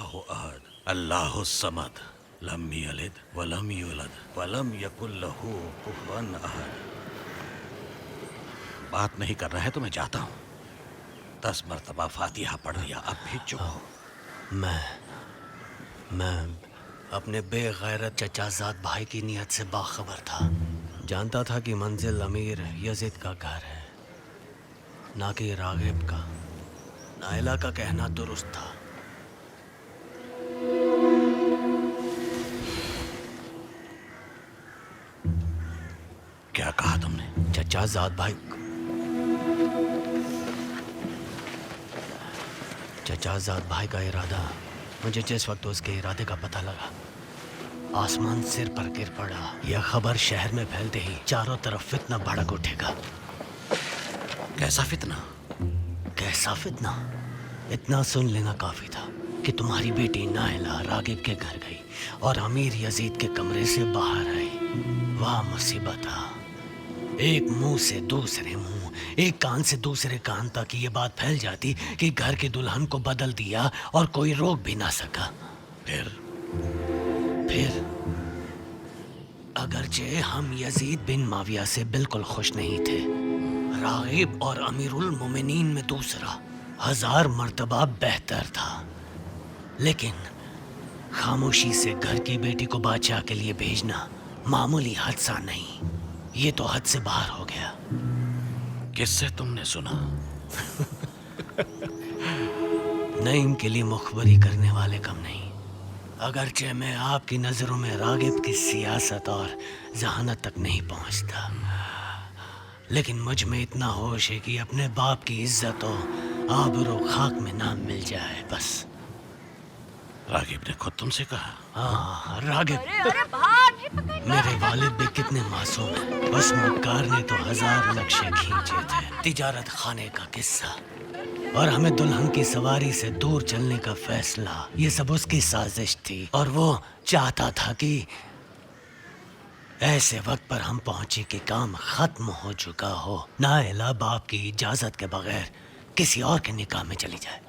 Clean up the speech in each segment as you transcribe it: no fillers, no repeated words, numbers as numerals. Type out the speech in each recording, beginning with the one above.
अल्लाहु अहद अल्लाहु समद लम यलिद वलम यूलद वलम यकुल लहू कुफुवन अहद। बात नहीं कर रहा है तो मैं जाता हूँ। 10 मरतबा फातिहा पढ़ लिया, अब भी चुप हो। मैं अपने बेगैरत चचाजाद भाई की नीयत से बाखबर था। जानता था कि मंजिल अमीर यजीद का घर है, ना कि रागिब का। नाइला का कहना दुरुस्त था। क्या कहा तुमने? चचाजाद भाई चचाजाद भाई का इरादा, मुझे जिस वक्त उसके इरादे का पता लगा, आसमान सिर पर गिर पड़ा। यह खबर शहर में फैलते ही चारों तरफ फितना भड़क उठेगा। कैसा फितना? कैसा फितना? इतना सुन लेना काफी था कि तुम्हारी बेटी नाइला रागिब के घर गई और अमीर यजीद के कमरे से बाहर आई। वाह मुसीबत! एक मुंह से दूसरे मुंह, एक कान से दूसरे कान तक ये बात फैल जाती कि घर की दुल्हन को बदल दिया और कोई रोक भी ना सका। फिर अगरचे हम यजीद बिन माविया से बिल्कुल खुश नहीं थे, रागिब और अमीरुल मोमिनीन में दूसरा 1000 मर्तबा बेहतर था। लेकिन खामोशी से घर की बेटी को बादशाह के लिए भेजना मामूली हादसा नहीं, ये तो हद से बाहर हो गया। किससे तुमने सुना? नईम के लिए मुखबरी करने वाले कम नहीं। अगरचे मैं आपकी नजरों में रागिब की सियासत और जहानत तक नहीं पहुंचता, लेकिन मुझ में इतना होश है कि अपने बाप की इज्जत और आबरू खाक में ना मिल जाए बस। रागिब ने खुद तुमसे कहा? हाँ, रागिब। अरे भाग! मेरे वालिद भी कितने मासूम हैं। उस मक्कार ने तो 1000 नक्शे खींचे थे। तिजारत खाने का किस्सा और हमें दुल्हन की सवारी से दूर चलने का फैसला, ये सब उसकी साजिश थी। और वो चाहता था कि ऐसे वक्त पर हम पहुंचे कि काम खत्म हो चुका हो, नाइला बाप की इजाजत के बगैर किसी और के निकाह में चली जाए।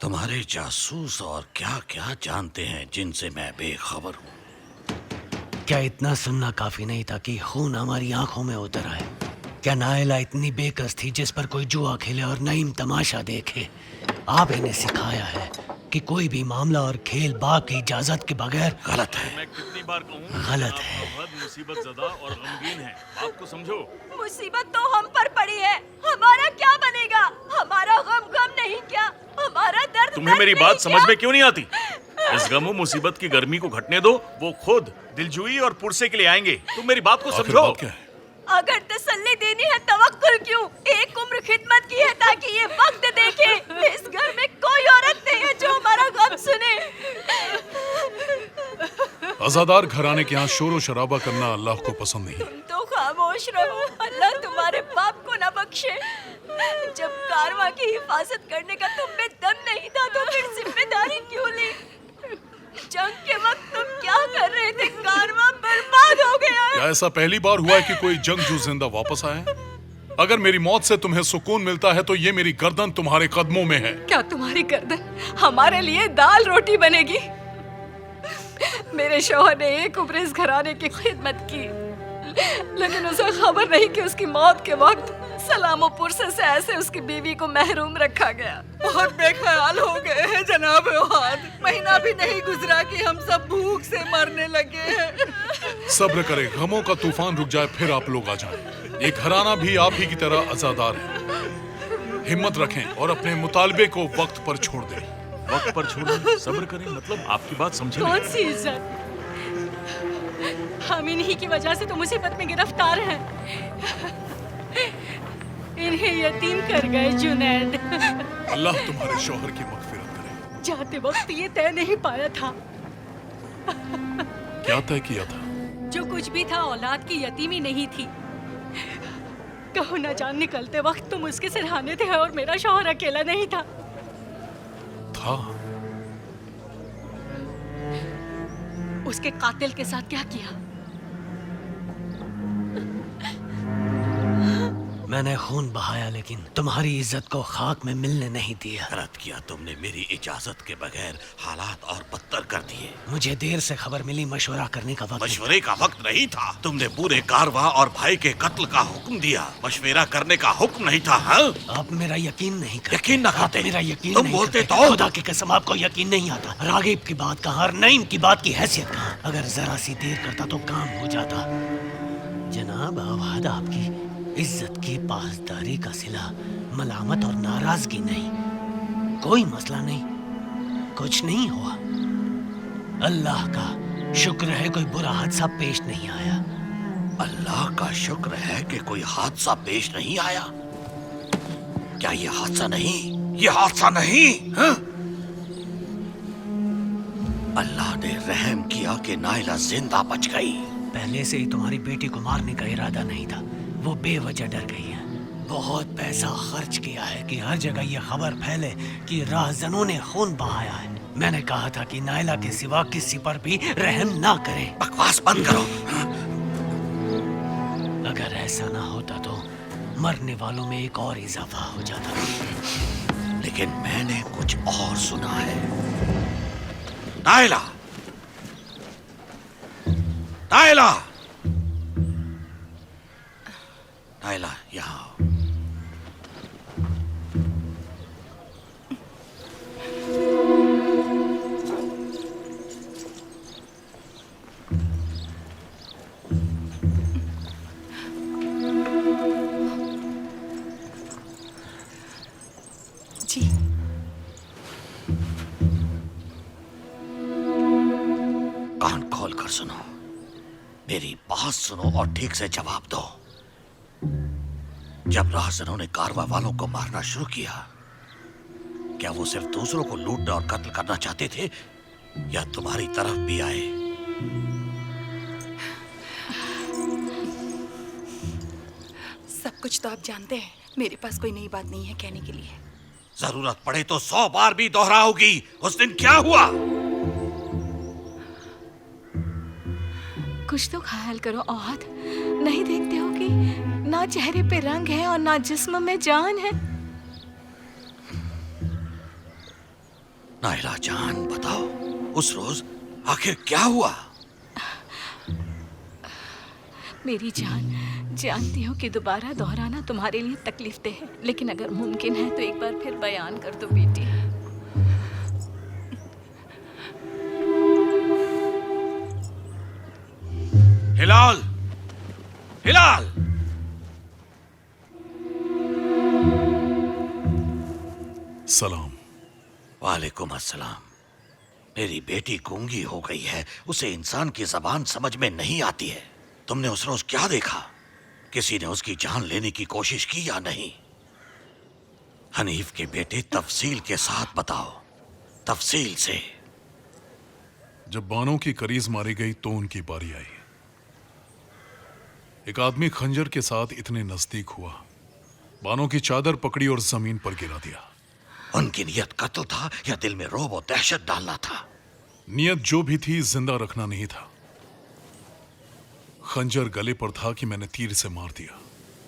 तुम्हारे जासूस और क्या क्या जानते हैं जिनसे मैं बेखबर हूँ। क्या इतना सुनना काफी नहीं था कि खून हमारी आंखों में उतर आए? क्या नाइला इतनी बेकस थी जिस पर कोई जुआ खेले और नईम तमाशा देखे? आप ही ने सिखाया है कि कोई भी मामला और खेल बाप की इजाजत के बगैर गलत है। मैं कितनी बार कहूं, गलत है। बहुत मुसीबत ज़दा और गमगीन है। बात को समझो। मुसीबत तो हम पर पड़ी है, हमारा क्या बनेगा? हमारा गम नहीं क्या? हमारा दर्द तुम्हें मेरी बात समझ में क्यों नहीं आती? इस गम और मुसीबत की गर्मी को घटने दो, वो खुद दिलजुई और पुरसे के लिए आएंगे। तुम मेरी बात को समझो। बात क्या है? अगर तसल्ली देनी है तवक्कुल क्यों? एक उम्र खिदमत की है ताकि ये वक्त देखे। इस घर में कोई औरत नहीं है जो हमारा गम सुने। अज़ादार घराने के यहाँ शोर शराबा करना अल्लाह को पसंद नहीं। तुम तो खामोश रहो, अल्लाह तुम्हारे बाप को न बख्शे। जब कारवां की हिफाजत करने का तुम में दम नहीं था तो फिर जिम्मेदारी क्यों ली? जंग के वक्त तुम क्या कर रहे थे? कारवां बर्बाद हो गया। क्या ऐसा पहली बार हुआ है कि कोई जंगजू जिंदा वापस आया है? अगर मेरी मौत से तुम्हें सुकून मिलता है तो ये मेरी गर्दन तुम्हारे कदमों में है। क्या तुम्हारी गर्दन हमारे लिए दाल रोटी बनेगी? मेरे शौहर ने एक उम्र इस घराने की खिदमत की, लेकिन उसे खबर नहीं कि उसकी मौत के वक्त सलामो पुरसे से ऐसे उसकी बीवी को महरूम रखा गया। बहुत बेख्याल हो गए हैं जनाब वहाद। महीना भी नहीं गुजरा कि हम सब भूख से मरने लगे हैं। सब्र करें, गमों का तूफान रुक जाए फिर आप लोग आ जाएं। ये घराना भी आप ही की तरह अज़ादार है। हिम्मत रखें और अपने मुतालबे को वक्त पर छोड़ दें। वक्त पर छोड़ो, सब्र करें, मतलब आपकी बात समझे नहीं। कौन सी इज्जत? हम इन्हीं की वजह से तो मुसीबत में गिरफ्तार हैं। इन्हें यतीम कर गए जुनैद। अल्लाह तुम्हारे शौहर की मग़फ़िरत करे। जाते वक्त ये तय नहीं पाया था। क्या तय किया था? जो कुछ भी था औलाद की यतीमी नहीं थी। कहो न जान निकलते वक्त तुम उसके सिरहाने थे और मेरा शौहर अकेला नहीं था। उसके कातिल के साथ क्या किया? मैंने खून बहाया लेकिन तुम्हारी इज्जत को खाक में मिलने नहीं दिया। गलत किया तुमने, मेरी इजाजत के बगैर हालात और बदतर कर दिए। मुझे देर से खबर मिली, मशवरा करने का वक्त नहीं मशवरे का वक्त नहीं था। तुमने पूरे कारवा और भाई के कत्ल का हुक्म दिया, मशवरा करने का हुक्म नहीं था। हाँ? आप मेरा यकीन नहीं करते। यकीन न करते। आप मेरा यकीन तुम नहीं बोलते करते। तो। खुदा की कसम आपको यकीन नहीं आता। रागिब की बात कहाँ और नईम की बात की हैसियत कहाँ। अगर जरा सी देर करता तो काम हो जाता। जनाब आवाद आपकी इज्जत की पासदारी का सिला मलामत और नाराजगी नहीं। कोई मसला नहीं, कुछ नहीं हुआ। अल्लाह का शुक्र है कोई बुरा हादसा पेश नहीं आया। अल्लाह का शुक्र है कि कोई हादसा पेश नहीं आया। क्या ये हादसा नहीं? ये हादसा नहीं? हाँ? अल्लाह ने रहम किया कि नाइला जिंदा बच गई। पहले से ही तुम्हारी बेटी को मारने का इरादा नहीं था, वो बेवजह डर गई है। बहुत पैसा खर्च किया है कि हर जगह ये खबर फैले कि राहजनों ने खून बहाया है। मैंने कहा था कि नाइला के सिवा किसी पर भी रहम ना करें। बकवास बंद करो। अगर ऐसा ना होता तो मरने वालों में एक और इजाफा हो जाता। लेकिन मैंने कुछ और सुना है। नाइला, नाइला, नाइला, यहाँ आओ। जी कान खोल कर सुनो, मेरी बात सुनो और ठीक से जवाब दो। जब राहजनों ने कारवा वालों को मारना शुरू किया, क्या वो सिर्फ दूसरों को लूटना और कत्ल करना चाहते थे या तुम्हारी तरफ भी आए? सब कुछ तो आप जानते हैं। मेरे पास कोई नई बात नहीं है कहने के लिए। जरूरत पड़े तो 100 बार भी दोहराओगी। उस दिन क्या हुआ? कुछ तो ख्याल करो औहद। नहीं देखते हो कि ना चेहरे पे रंग है और ना जिस्म में जान है। नाइला जान, बताओ उस रोज आखिर क्या हुआ? मेरी जान, जानती हो कि दोबारा दोहराना तुम्हारे लिए तकलीफ दे है, लेकिन अगर मुमकिन है तो एक बार फिर बयान कर दो बेटी। हिलाल, हिलाल, सलाम। वालेकुम अस्सलाम। मेरी बेटी गूंगी हो गई है, उसे इंसान की जबान समझ में नहीं आती है। तुमने उस रोज क्या देखा? किसी ने उसकी जान लेने की कोशिश की या नहीं? हनीफ के बेटे, तफसील के साथ बताओ, तफसील से। जब बानों की करीज मारी गई तो उनकी बारी आई। एक आदमी खंजर के साथ इतने नजदीक हुआ, बानों की चादर पकड़ी और जमीन पर गिरा दिया। उनकी नियत कत्ल था या दिल में रौब और दहशत डालना था? नियत जो भी थी, जिंदा रखना नहीं था। खंजर गले पर था कि मैंने तीर से मार दिया।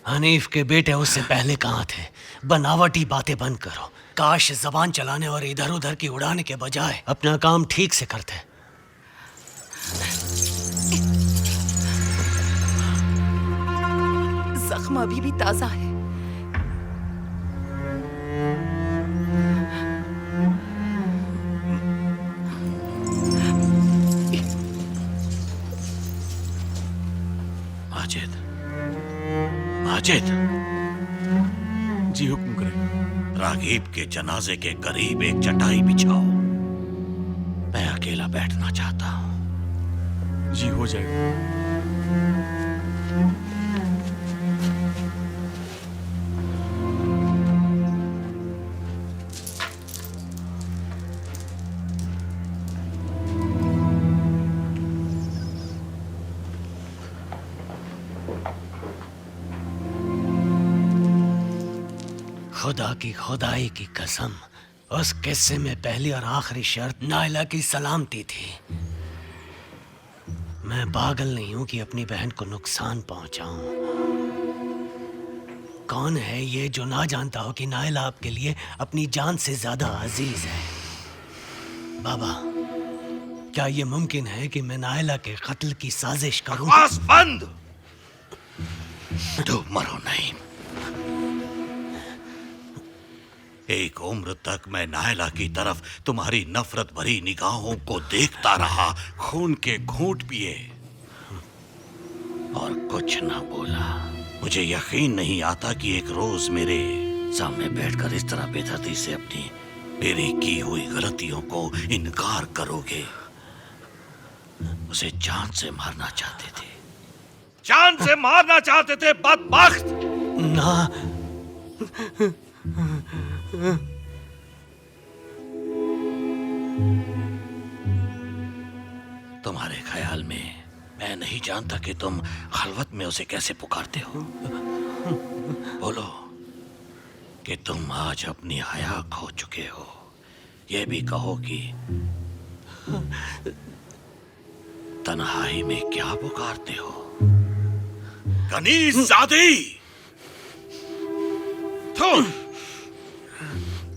हनीफ के बेटे उससे पहले कहाँ थे? बनावटी बातें बंद करो। काश जबान चलाने और इधर उधर की उड़ाने के बजाय अपना काम ठीक से करते। जख्म अभी भी ताजा है। माजिद, माजिद, जी हुक्म करें। रागीब के जनाजे के करीब एक चटाई बिछाओ। मैं अकेला बैठना चाहता हूँ। जी हो जाएगा। खुदा की खुदाई की कसम, उस किस्से में पहली और आखिरी शर्त नाइला की सलामती थी। मैं पागल नहीं हूं कि अपनी बहन को नुकसान पहुंचाऊं। कौन है ये जो ना जानता हो कि नायला आपके लिए अपनी जान से ज्यादा अजीज है? बाबा, क्या ये मुमकिन है कि मैं नायला के कत्ल की साजिश करूं? बकवास बंद। तुम मरो नहीं। एक उम्र तक मैं नायला की तरफ तुम्हारी नफरत भरी निगाहों को देखता रहा, खून के घूंट पिए और कुछ ना बोला। मुझे यकीन नहीं आता कि एक रोज मेरे सामने बैठकर इस तरह बेदर्दी से अपनी मेरी की हुई गलतियों को इनकार करोगे। उसे जान से मारना चाहते थे, जान से मारना चाहते थे बदबख्त। ना, तुम्हारे ख्याल में मैं नहीं जानता कि तुम खलवत में उसे कैसे पुकारते हो? बोलो कि तुम आज अपनी हया खो चुके हो। यह भी कहो कि तन्हाई में क्या पुकारते हो? कनीज़ादी!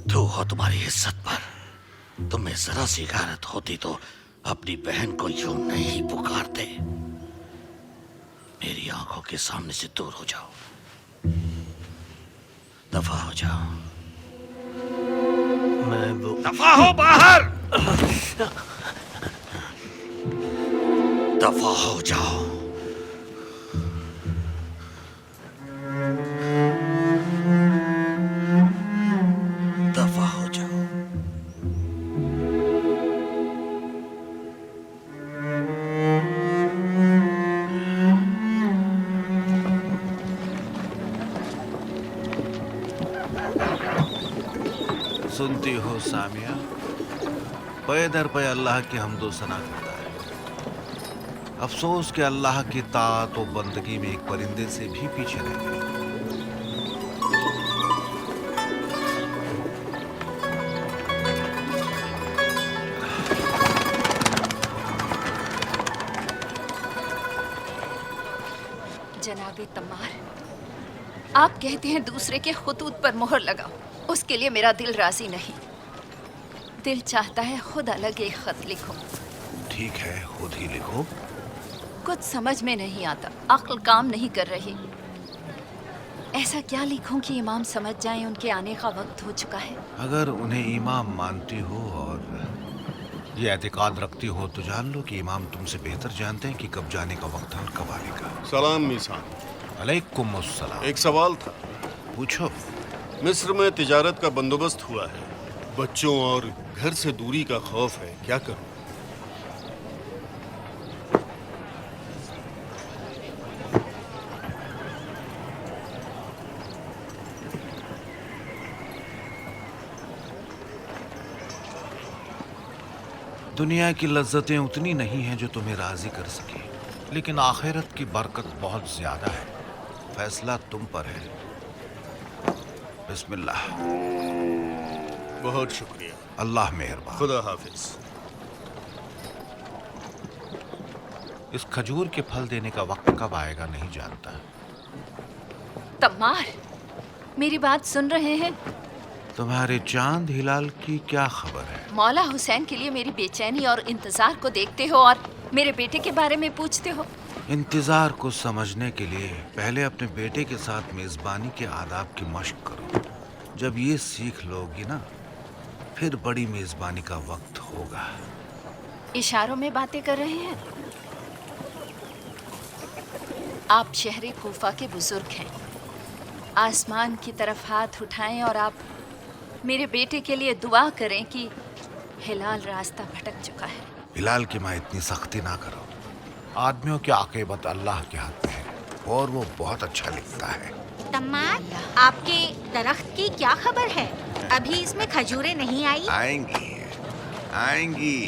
तू हो तुम्हारी इज्जत पर। तुम्हें जरा सी गैरत होती तो अपनी बहन को यूं नहीं पुकारते। मेरी आंखों के सामने से दूर हो जाओ, दफा हो जाओ। मैं वो दफा हो बाहर, दफा हो जाओ। दफा हो जाओ। सुनती हो सामिया, पे दर पे अल्लाह की हमदो सना करता है। अफसोस कि अल्लाह की ताअत व बंदगी में एक परिंदे से भी पीछे रह गई। जनाबे तम्मार, आप कहते हैं दूसरे के खुतूत पर मोहर लगाओ। उसके लिए मेरा दिल राजी नहीं। दिल चाहता है खुद अलग एक खत लिखो। ठीक है, खुद ही लिखो। कुछ समझ में नहीं आता, अक्ल काम नहीं कर रही। ऐसा क्या लिखूं कि इमाम समझ जाएं उनके आने का वक्त हो चुका है। अगर उन्हें इमाम मानती हो और ये एतकाद रखती हो तो जान लो कि इमाम तुमसे बेहतर जानते हैं कि कब जाने का वक्त है और कब आने का। सलाम मीसान। अलैकुम अस्सलाम। एक सवाल था। पूछो। मिस्र में तिजारत का बंदोबस्त हुआ है, बच्चों और घर से दूरी का खौफ है, क्या करूं? दुनिया की लज्जतें उतनी नहीं हैं जो तुम्हें राजी कर सके, लेकिन आखिरत की बरकत बहुत ज्यादा है। फैसला तुम पर है। बिस्मिल्लाह। बहुत शुक्रिया। अल्लाह मेहरबान। खुदा हाफिज। इस खजूर के फल देने का वक्त कब आएगा नहीं जानता। तम्मार, मेरी बात सुन रहे हैं? तुम्हारे चांद हिलाल की क्या खबर है? मौला हुसैन के लिए मेरी बेचैनी और इंतजार को देखते हो और मेरे बेटे के बारे में पूछते हो। इंतजार को समझने के लिए पहले अपने बेटे के साथ मेजबानी के आदाब की मशक करो। जब ये सीख लोगी ना, फिर बड़ी मेजबानी का वक्त होगा। इशारों में बातें कर रहे हैं। आप शहरे खूफा के बुजुर्ग हैं। आसमान की तरफ हाथ उठाएं और आप मेरे बेटे के लिए दुआ करें कि हिलाल रास्ता भटक चुका है। हिलाल की माँ इतनी सख्ती ना करो। आदमियों की आक़िबत अल्लाह के हाथ में है और वो बहुत अच्छा लिखता है। तम्मार, आपके दरख्त की क्या खबर है? अभी इसमें खजूरें नहीं आई? आएंगी, आएंगी।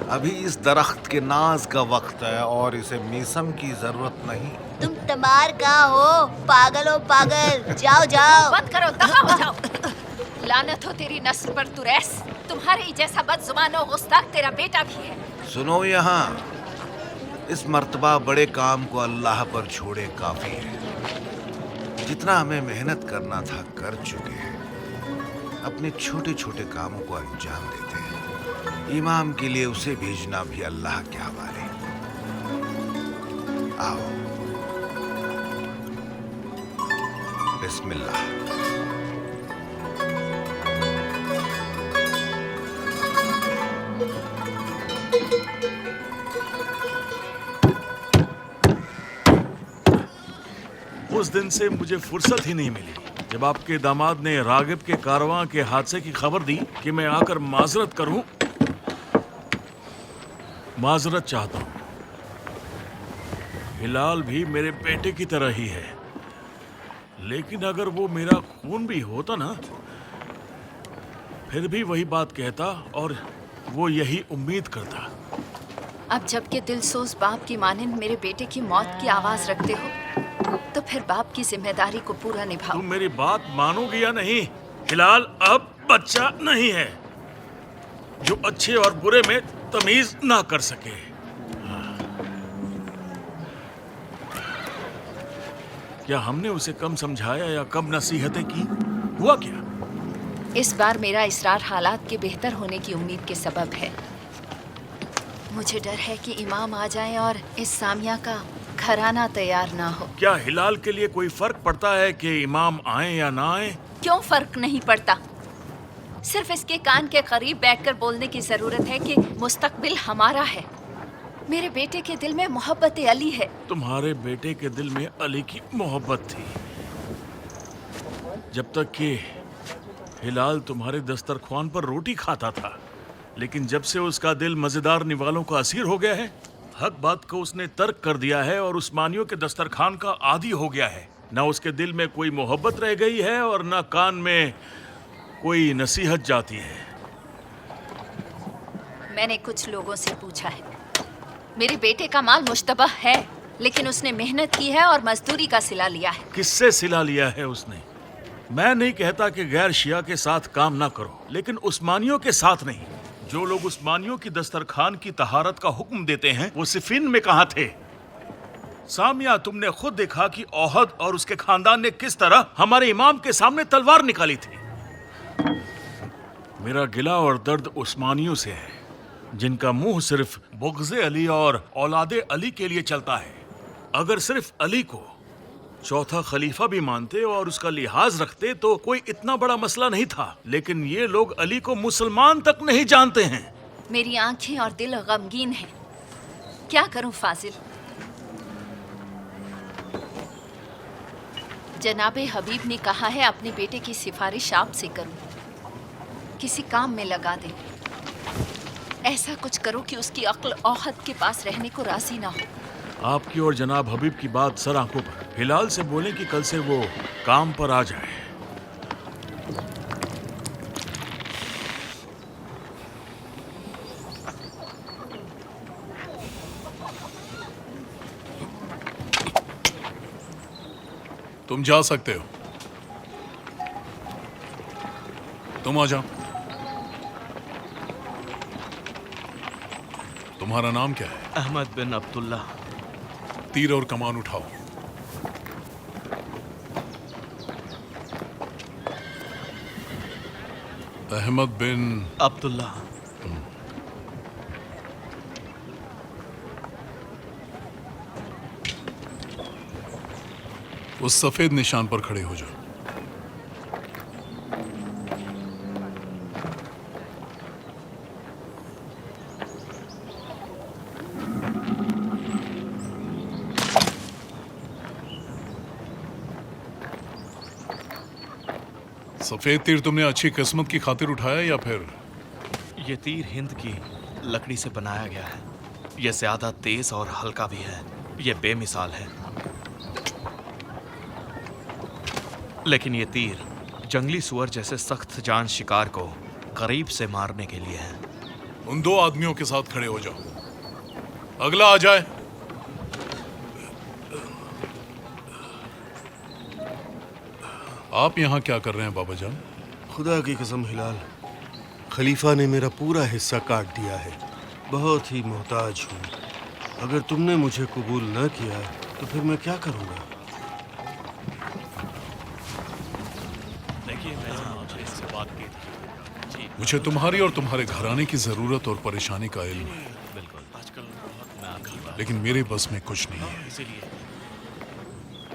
अभी इस दरख्त के नाज का वक्त है और इसे मीसम की जरूरत नहीं। तुम तम्मार का हो? पागल हो पागल। जाओ जाओ। बंद करो, दफा हो जाओ। लानत हो तेरी नस्ल पर तुरैस। तुम्हारे ही जैसा बदजुबान और गुस्ताख तेरा बेटा भी है। सुनो यहाँ, इस मर्तबा बड़े काम को अल्लाह पर छोड़े काफी है। जितना हमें मेहनत करना था कर चुके हैं। अपने छोटे छोटे कामों को अंजाम देते हैं। इमाम के लिए उसे भेजना भी अल्लाह के हवाले। आओ, बिस्मिल्लाह। उस दिन से मुझे फुर्सत ही नहीं मिली जब आपके दामाद ने रागिब के कारवां के हादसे की खबर दी कि मैं आकर माजरत करूं। माजरत चाहता हूं। हिलाल भी मेरे बेटे की तरह ही है, लेकिन अगर वो मेरा खून भी होता ना, फिर भी वही बात कहता और वो यही उम्मीद करता। अब जबकि दिलसोज बाप की मानिंद मेरे बेटे की मौत की आवाज रखते हो, तो फिर बाप की जिम्मेदारी को पूरा निभाओ। तुम मेरी बात मानोगे या नहीं? हिलाल अब बच्चा नहीं है जो अच्छे और बुरे में तमीज ना कर सके। क्या हमने उसे कम समझाया या कम नसीहतें की? हुआ क्या? इस बार मेरा इसरार हालात के बेहतर होने की उम्मीद के सबब है। मुझे डर है कि इमाम आ जाएं और इस सामिया का घराना तैयार ना हो। क्या हिलाल के लिए कोई फर्क पड़ता है कि इमाम आए या ना आए? क्यों फर्क नहीं पड़ता? सिर्फ इसके कान के करीब बैठकर बोलने की जरूरत है कि मुस्तकबिल हमारा है। मेरे बेटे के दिल में मोहब्बत अली है। तुम्हारे बेटे के दिल में अली की मोहब्बत थी जब तक कि हिलाल तुम्हारे दस्तरख्वान पर रोटी खाता था, लेकिन जब से उसका दिल मजेदार निवालों का असीर हो गया है, हक बात को उसने तर्क कर दिया है और उस्मानियों के दस्तरखान का आदी हो गया है। ना उसके दिल में कोई मोहब्बत रह गई है और ना कान में कोई नसीहत जाती है। मैंने कुछ लोगों से पूछा है, मेरे बेटे का माल मुश्तबह है, लेकिन उसने मेहनत की है और मजदूरी का सिला लिया है। किससे सिला लिया है उसने? मैं नहीं कहता कि गैर शिया के साथ काम ना करो, लेकिन उस्मानियों के साथ नहीं। जो लोग उस्मानियों की दस्तरखान की तहारत का हुक्म देते हैं, वो सिफिन में कहाँ थे? सामिया, तुमने खुद देखा कि ओहद और उसके खानदान ने किस तरह हमारे इमाम के सामने तलवार निकाली थी। मेरा गिला और दर्द उस्मानियों से है, जिनका मुंह सिर्फ बुग़्ज़े अली और औलादे अली के लिए चलता है। अगर सिर्फ अली को चौथा खलीफा भी मानते और उसका लिहाज रखते तो कोई इतना बड़ा मसला नहीं था, लेकिन ये लोग अली को मुसलमान तक नहीं जानते हैं। मेरी आंखें और दिल गमगीन हैं। क्या करूं फाजिल? जनाबे हबीब ने कहा है अपने बेटे की सिफारिश आपसे करूं, किसी काम में लगा दे। ऐसा कुछ करो कि उसकी अक्ल औहद के पास रहने को राजी ना हो। आपकी और जनाब हबीब की बात सर आंखों पर। हिलाल से बोलें कि कल से वो काम पर आ जाए। तुम जा सकते हो, तुम आ जाओ। तुम्हारा नाम क्या है? अहमद बिन अब्दुल्ला। तीर और कमान उठाओ। अहमद बिन अब्दुल्ला। उस सफेद निशान पर खड़े हो जाओ। सफेद तीर तुमने अच्छी किस्मत की खातिर उठाया या फिर? ये तीर हिंद की लकड़ी से बनाया गया है। ये ज्यादा तेज और हल्का भी है। ये बेमिसाल है। लेकिन ये तीर जंगली सुअर जैसे सख्त जान शिकार को करीब से मारने के लिए है। उन दो आदमियों के साथ खड़े हो जाओ। अगला आ जाए। आप यहाँ क्या कर रहे हैं बाबा जान? खुदा की कसम हिलाल, खलीफा ने मेरा पूरा हिस्सा काट दिया है। बहुत ही मोहताज हूँ। अगर तुमने मुझे कबूल न किया तो फिर मैं क्या करूँगा? मुझे तुम्हारी और तुम्हारे घराने की जरूरत और परेशानी का इल्म है, लेकिन मेरे बस में कुछ नहीं है।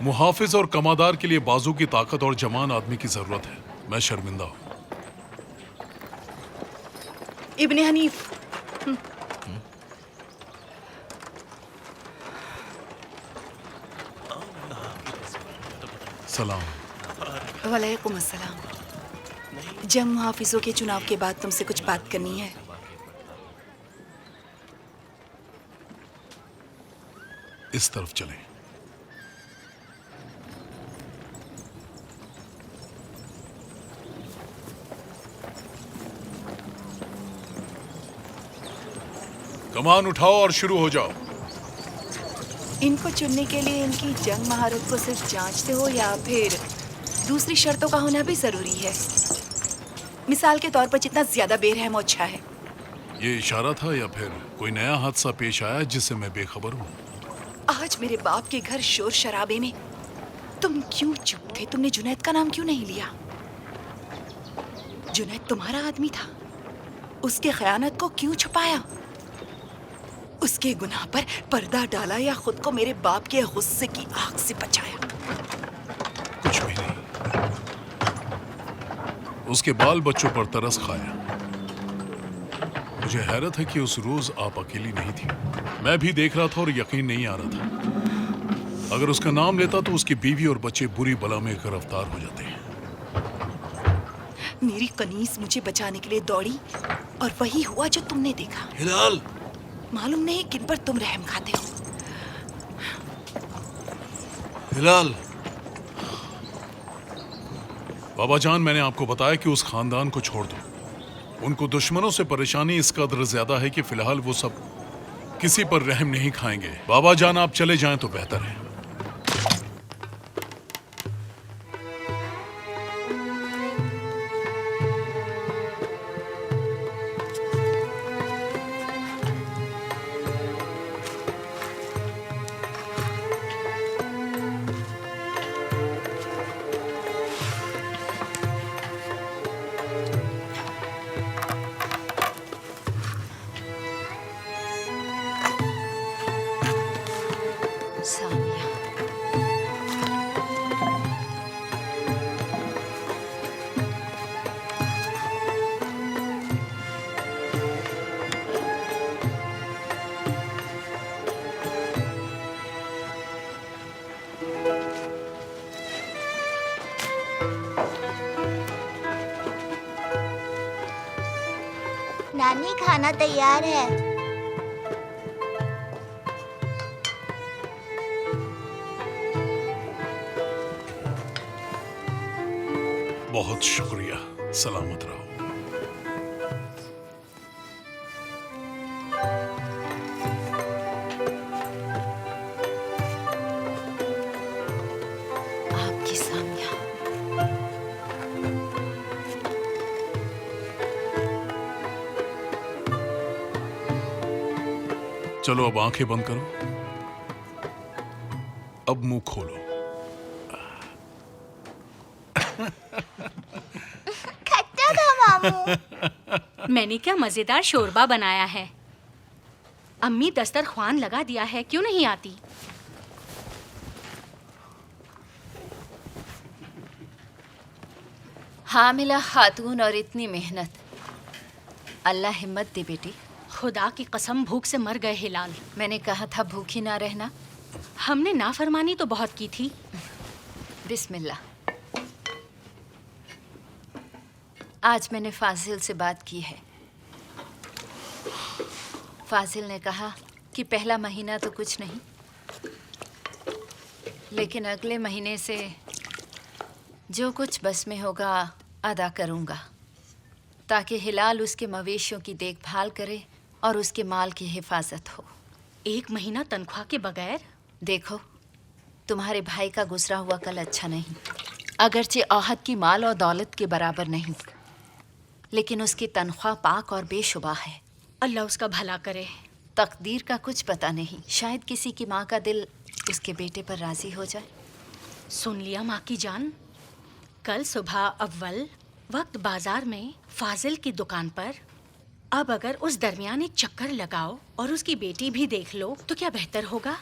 मुहाफिज और कमादार के लिए बाजू की ताकत और जवान आदमी की जरूरत है। मैं शर्मिंदा हूं। इब्ने हनीफ, सलाम। वालेकुम अस्सलाम। जंग मुहाफिजों के चुनाव के बाद तुमसे कुछ बात करनी है। इस तरफ चलें। कमान उठाओ और शुरू हो जाओ। इनको चुनने के लिए इनकी जंग महारत को सिर्फ जांचते हो या फिर दूसरी शर्तों का होना भी जरूरी है? मिसाल के तौर पर जितना ज्यादा बेरहम और अच्छा है। ये इशारा था या फिर कोई नया हादसा पेश आया जिससे मैं बेखबर हूँ? आज मेरे बाप के घर शोर शराबे में तुम क्यों चुप थे? तुमने जुनैद का नाम क्यों नहीं लिया? जुनैद तुम्हारा आदमी था, उसके खयानत को क्यों छुपाया? उसके गुनाह पर पर्दा डाला या खुद को मेरे बाप के गुस्से की आग से बचाया? कुछ भी नहीं। उसके बाल बच्चों पर तरस खाया। मुझे हैरत है कि उस रोज आप अकेली नहीं थी। मैं भी देख रहा था और यकीन नहीं आ रहा था। अगर उसका नाम लेता तो उसकी बीवी और बच्चे बुरी बला में गिरफ्तार हो जाते हैं। मेरी कनीज मुझे बचाने के लिए दौड़ी और वही हुआ जो तुमने देखा। हिलाल, मालूम नहीं किन पर तुम रहम खाते हो। हिलाल। बाबा जान, मैंने आपको बताया कि उस खानदान को छोड़ दो। उनको दुश्मनों से परेशानी इस कदर ज्यादा है कि फिलहाल वो सब किसी पर रहम नहीं खाएंगे। बाबा जान, आप चले जाएं तो बेहतर है। सामिया, नानी खाना तैयार है। बहुत शुक्रिया। सलामत रहो। आपकी सामिया। चलो अब आंखें बंद करो। अब मुंह खोलो। खट्टा था मामू। मैंने क्या मजेदार शोरबा बनाया है। अम्मी दस्तरख्वान लगा दिया है, क्यों नहीं आती? हामिला खातून और इतनी मेहनत। अल्लाह हिम्मत दे बेटी। खुदा की कसम भूख से मर गए हिलाल। मैंने कहा था भूखी ना रहना। हमने नाफरमानी तो बहुत की थी। बिस्मिल्लाह। आज मैंने फाजिल से बात की है। फाजिल ने कहा कि पहला महीना तो कुछ नहीं, लेकिन अगले महीने से जो कुछ बस में होगा अदा करूँगा, ताकि हिलाल उसके मवेशियों की देखभाल करे और उसके माल की हिफाजत हो। 1 महीना तनख्वाह के बगैर? देखो, तुम्हारे भाई का गुजरा हुआ कल अच्छा नहीं। अगरचे औहद की माल और दौलत के बराबर नहीं, लेकिन उसकी तनख्वाह पाक और बेशुबा है। अल्लाह उसका भला करे। तकदीर का कुछ पता नहीं, शायद किसी की माँ का दिल उसके बेटे पर राजी हो जाए। सुन लिया माँ की जान, कल सुबह अव्वल वक्त बाजार में फाजिल की दुकान पर, अब अगर उस दरमियान एक चक्कर लगाओ और उसकी बेटी भी देख लो तो क्या बेहतर होगा?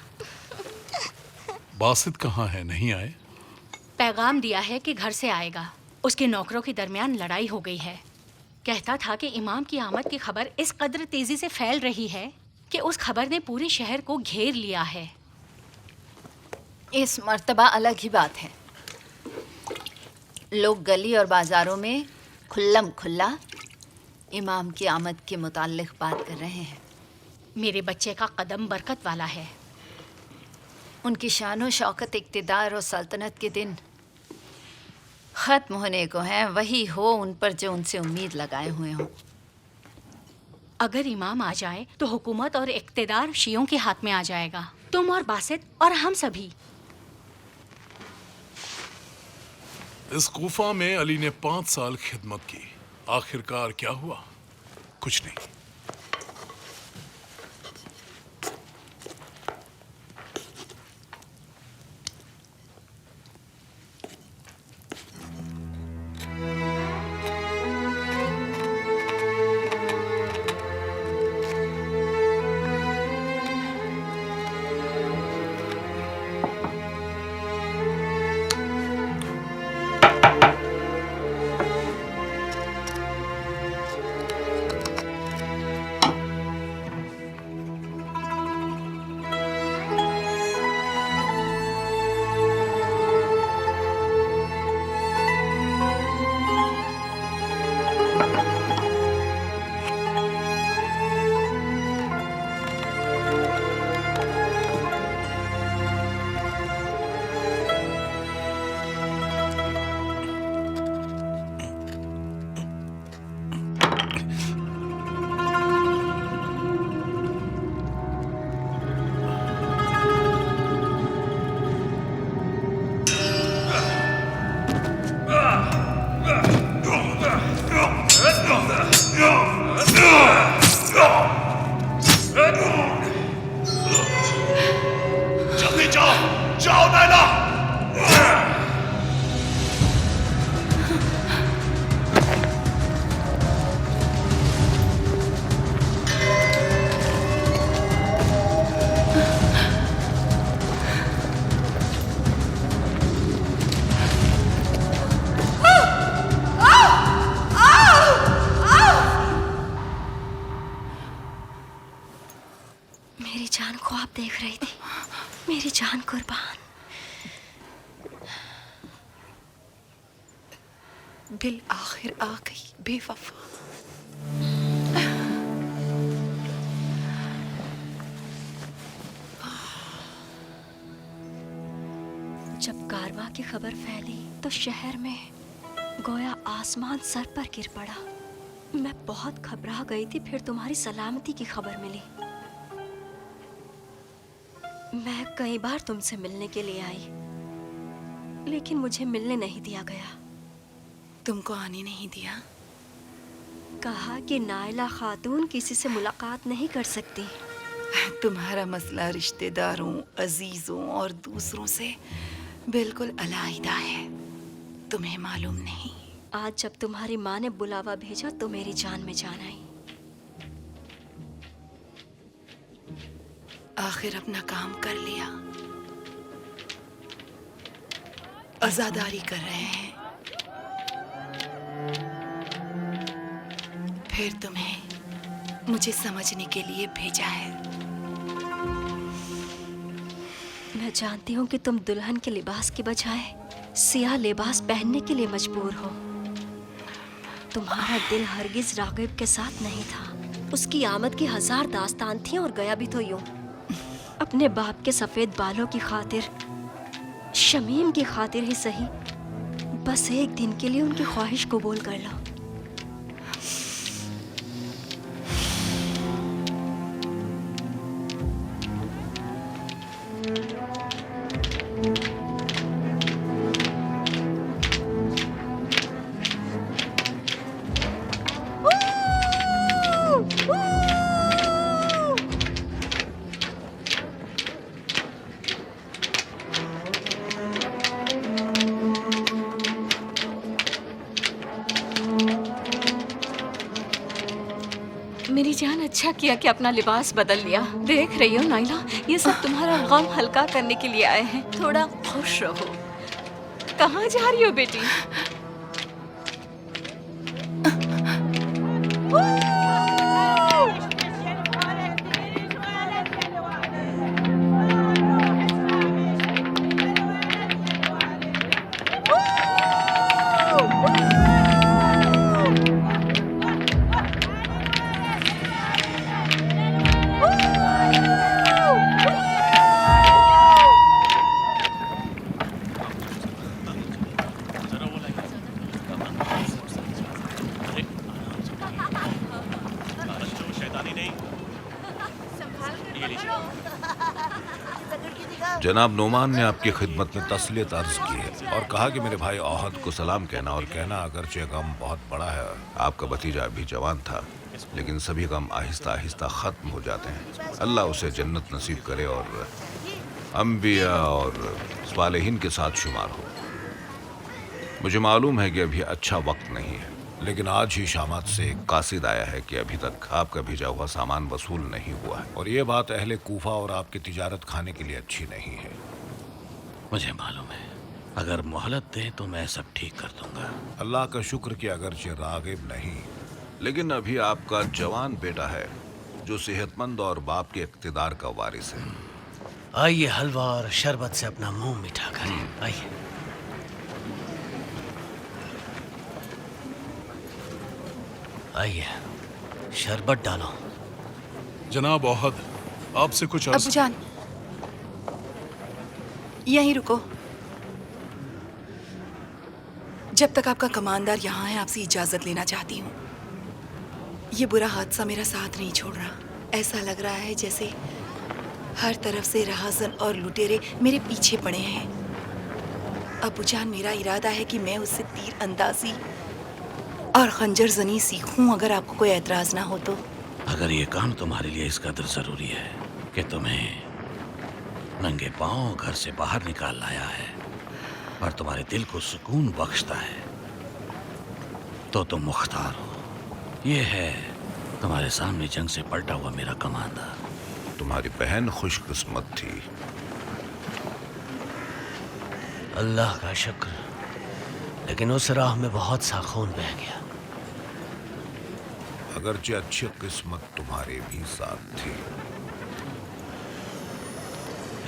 बासित कहाँ है? नहीं आए? पैगाम दिया है कि घर से आएगा। उसके नौकरों के दरमियान लड़ाई हो गई है। कहता था कि इमाम की आमद की खबर इस कदर तेजी से फैल रही है कि उस खबर ने पूरे शहर को घेर लिया है। इस मर्तबा अलग ही बात है। लोग गली और बाजारों में खुल्लम खुल्ला इमाम की आमद के मुताल्लिक बात कर रहे हैं। मेरे बच्चे का कदम बरकत वाला है। उनकी शान व शौकत, इक़्तिदार और सल्तनत के दिन ख़त्म होने को हैं। वही हो उन पर जो उनसे उम्मीद लगाए हुए हों। अगर इमाम आ जाए तो हुकूमत और इक़्तिदार शियों के हाथ में आ जाएगा। तुम और बासित और हम सभी। इस कूफा में अली ने 5 साल खिदमत की। आखिरकार क्या हुआ? कुछ नहीं। मेरी जान ख्वाब देख रही थी। मेरी जान कुर्बान। बिल आखिर आ गई बेवफा। जब कारवां की खबर फैली तो शहर में गोया आसमान सर पर गिर पड़ा। मैं बहुत घबरा गई थी। फिर तुम्हारी सलामती की खबर मिली। मैं कई बार तुमसे मिलने के लिए आई, लेकिन मुझे मिलने नहीं दिया गया। तुमको आने नहीं दिया? कहा कि नाइला खातून किसी से मुलाकात नहीं कर सकती। तुम्हारा मसला रिश्तेदारों, अजीजों और दूसरों से बिल्कुल अलग है। तुम्हें मालूम नहीं। आज जब तुम्हारी माँ ने बुलावा भेजा तो मेरी जान में जान आई। आखिर अपना काम कर लिया। आजादारी कर रहे हैं। फिर तुम्हें मुझे समझने के लिए भेजा है। मैं जानती हूँ कि तुम दुल्हन के लिबास के बजाय सियाह लिबास पहनने के लिए मजबूर हो। तुम्हारा दिल हरगिज रागिब के साथ नहीं था। उसकी आमद की 1000 दास्तान थी और गया भी तो यूं। अपने बाप के सफेद बालों की खातिर, शमीम की खातिर ही सही, बस एक दिन के लिए उनकी ख्वाहिश कबूल कर लो। मेरी जान, अच्छा किया कि अपना लिबास बदल लिया। देख रही हो नाइला, ये सब तुम्हारा गम हल्का करने के लिए आए हैं। थोड़ा खुश रहो। कहाँ जा रही हो बेटी? जनाब नोमान ने आपकी खिदमत में तसलियत अर्ज की है और कहा कि मेरे भाई औहद को सलाम कहना और कहना अगरचे गम बहुत बड़ा है, आपका भतीजा अभी जवान था, लेकिन सभी गम आहिस्ता आहिस्ता ख़त्म हो जाते हैं। अल्लाह उसे जन्नत नसीब करे और अंबिया और सालेहीन के साथ शुमार हो। मुझे मालूम है कि अभी अच्छा वक्त नहीं है, लेकिन आज ही शामात से एक कासिद आया है कि अभी तक आपका भेजा हुआ सामान वसूल नहीं हुआ है, और ये बात अहले कूफा और आपकी तिजारत खाने के लिए अच्छी नहीं है। मुझे मालूम है, अगर मोहलत दें तो मैं सब ठीक कर दूंगा। अल्लाह का शुक्र कि अगरचे रागिब नहीं, लेकिन अभी आपका जवान बेटा है जो सेहतमंद और बाप के इक्तिदार का वारिस है। आइए, हलवा और शरबत से अपना मुंह मीठा करें। आइए। आइए, शरबत डालो। जनाब औहद, आपसे कुछ अर्ज... अबूजान, यहीं रुको। जब तक आपका कमांडर यहाँ है, आपसे इजाजत लेना चाहती हूँ। ये बुरा हादसा मेरा साथ नहीं छोड़ रहा। ऐसा लग रहा है जैसे हर तरफ से रहाज़न और लुटेरे मेरे पीछे पड़े हैं। अबूजान, मेरा इरादा है कि मैं उससे तीर अंदाजी और खंजर जनी सीखूं, अगर आपको कोई एतराज ना हो तो। अगर ये काम तुम्हारे लिए इस कदर जरूरी है कि तुम्हें नंगे पांव घर से बाहर निकाल लाया है और तुम्हारे दिल को सुकून बख्शता है, तो तुम मुख्तार हो। ये है तुम्हारे सामने जंग से पलटा हुआ मेरा कमांडर। तुम्हारी बहन खुशकिस्मत थी। अल्लाह का शुक्र, लेकिन उस राह में बहुत सा खून बह गया। अगरचे अच्छी किस्मत तुम्हारे भी साथ थी।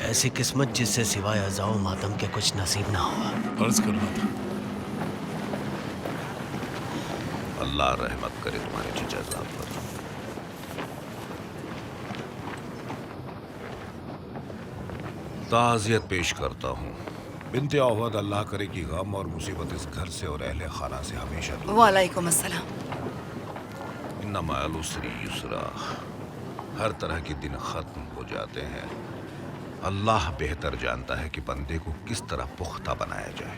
ऐसी किस्मत जिससे सिवाय अज़ाओ मातम के कुछ नसीब ना हुआ। अर्ज करना था। अल्लाह रहमत करे तुम्हारे चचा साहब पर। ताज़ियत पेश करता हूँ। बिन्ते औहद, अल्लाह करे कि गम और मुसीबत इस घर से और अहले खाना से हमेशा दूर। वालेकुम अस्सलाम। इन्ना मअल उसरी युसरा। हर तरह के दिन खत्म हो जाते हैं। अल्लाह बेहतर जानता है कि बंदे को किस तरह पुख्ता बनाया जाए।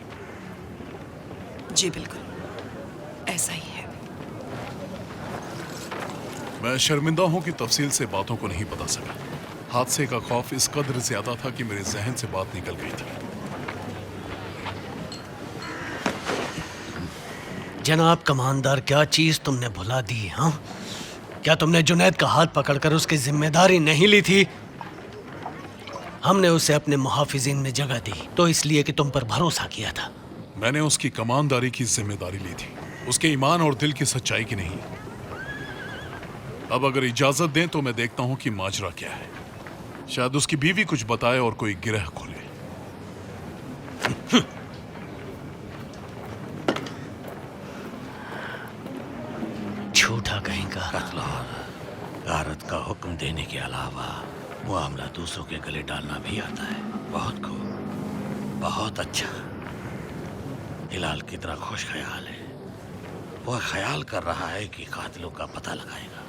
जी बिल्कुल, ऐसा ही है। मैं शर्मिंदा हूं कि तफसील से बातों को नहीं बता सका। हादसे का खौफ इस कदर ज्यादा था कि मेरे जहन से बात निकल गई थी। जनाब कमांडर, क्या चीज तुमने भुला दी? हाँ, क्या तुमने जुनैद का हाथ पकड़कर उसकी जिम्मेदारी नहीं ली थी? हमने उसे अपने मुहाफिजीन में जगह दी तो इसलिए कि तुम पर भरोसा किया था। मैंने उसकी कमानदारी की जिम्मेदारी ली थी, उसके ईमान और दिल की सच्चाई की नहीं। अब अगर इजाजत दें तो मैं देखता हूं कि माजरा क्या है। शायद उसकी बीवी कुछ बताए और कोई गिरह खोले। झूठा कहेगा। कत्ल और गारत का हुक्म देने के अलावा मामला दूसरों के गले डालना भी आता है। बहुत खूब, बहुत अच्छा। हिलाल कितना खुश ख्याल है। वह ख्याल कर रहा है कि कातिलों का पता लगाएगा।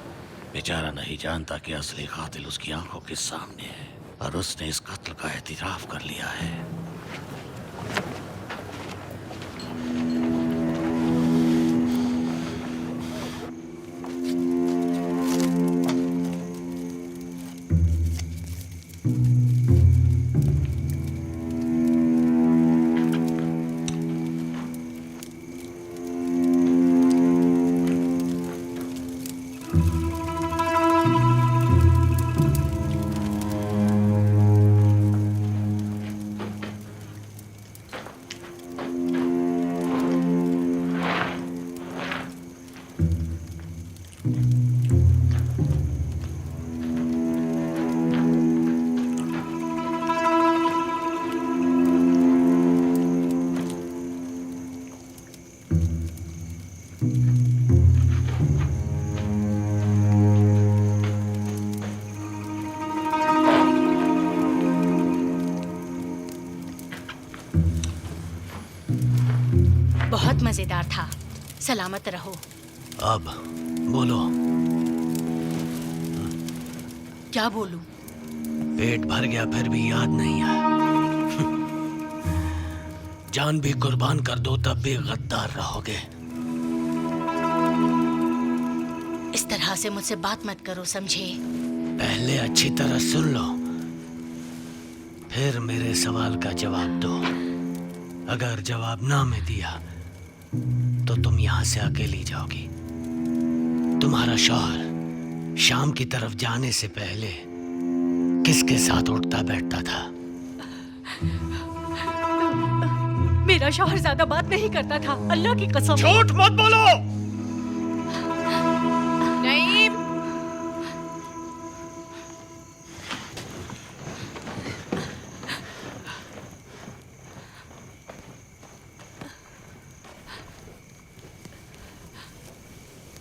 बेचारा नहीं जानता कि असली कातिल उसकी आंखों के सामने है और उसने इस कत्ल का एहतिराफ कर लिया है। बहुत मजेदार था। सलामत रहो। अब बोलो। क्या बोलूं? पेट भर गया फिर भी याद नहीं आया। जान भी कुर्बान कर दो तब भी गद्दार रहोगे। इस तरह से मुझसे बात मत करो, समझे? पहले अच्छी तरह सुन लो, फिर मेरे सवाल का जवाब दो। अगर जवाब ना में दिया तो तुम यहाँ से अकेली जाओगी। तुम्हारा शौहर शाम की तरफ जाने से पहले किसके साथ उठता बैठता था? मेरा शौहर ज्यादा बात नहीं करता था, अल्लाह की कसम। झूठ मत बोलो। नईम,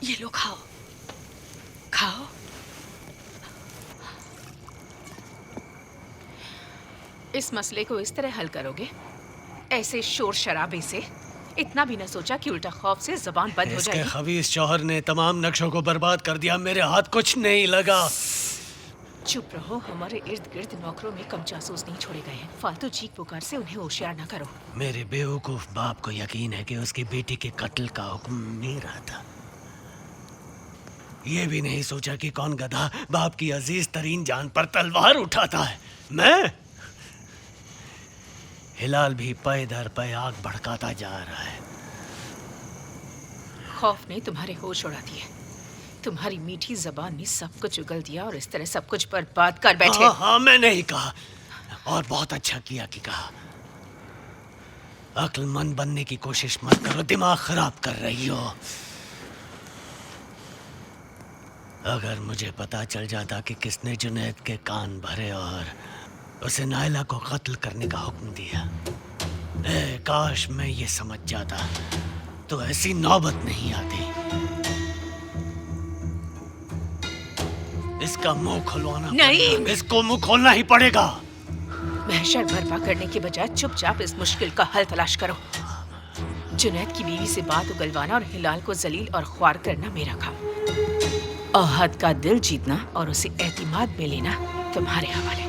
ये लो, खाओ खाओ। इस मसले को इस तरह हल करोगे, ऐसे शोर शराबे से? इतना भी न सोचा कि उल्टा खौफ से जबान बंद हो इसके जाएगी। खबीस शौहर ने तमाम नक्शों को बर्बाद कर दिया, मेरे हाथ कुछ नहीं लगा। चुप रहो, हमारे इर्द गिर्द नौकरों में कम जासूस नहीं छोड़े गए हैं। फालतू चीख पुकार से उन्हें होशियार न करो। मेरे बेवकूफ बाप को यकीन है कि उसकी बेटी के कत्ल का हुक्म मेरा था। ये भी नहीं सोचा कि कौन गधा बाप की अजीज तरीन जान पर तलवार उठाता है। मैं? हिलाल भी पय दर पय आग भड़काता जा रहा है। खौफ ने तुम्हारे होश उड़ा दिए। तुम्हारी मीठी जबान ने सब कुछ उगल दिया और इस तरह सब कुछ बर्बाद कर बैठे। हाँ, मैंने ही कहा, और बहुत अच्छा किया कि कहा। अक्लमंद बनने की कोशिश मत करो, दिमाग खराब कर रही हो। अगर मुझे पता चल जाता कि किसने जुनैद के कान भरे और उसे नायला को कत्ल करने का हुक्म दिया, काश मैं ये समझ जाता तो ऐसी नौबत नहीं आती। इसका मुंह खुलवाना नहीं, इसको मुंह खोलना ही पड़ेगा। महशर बर्पा करने के बजाय चुपचाप इस मुश्किल का हल तलाश करो। जुनैद की बीवी से बात उगलवाना और हिलाल को जलील और ख्वार करना मेरा काम। औहद का दिल जीतना और उसे एतिमाद में लेना तुम्हारे हवाले।